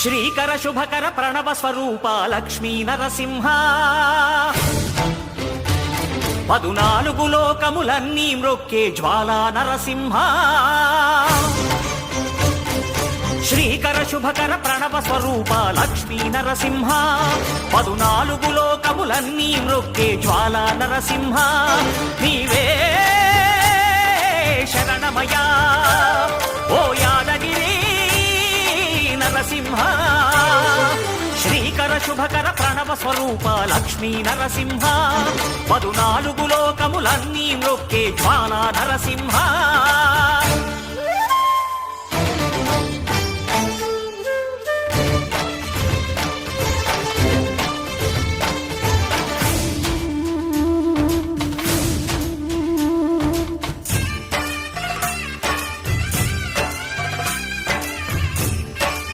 శ్రీకర శుభకర ప్రణవ స్వరూప లక్ష్మీ నరసింహ 14 లోకములన్నీ మ్రొక్కే జ్వాలా నరసింహ శ్రీకర శుభకర ప్రణవ స్వరూప లక్ష్మీ నరసింహ 14 లోకములన్నీ మ్రొక్కే జ్వాలా నరసింహ నీవే శరణమయా ఓ యాదగిరి నరసింహ శ్రీకర శుభకర ప్రణవ స్వరూప లక్ష్మీ నరసింహ 14 లోకములన్నీ మ్రొక్కే జ్వాలా నరసింహ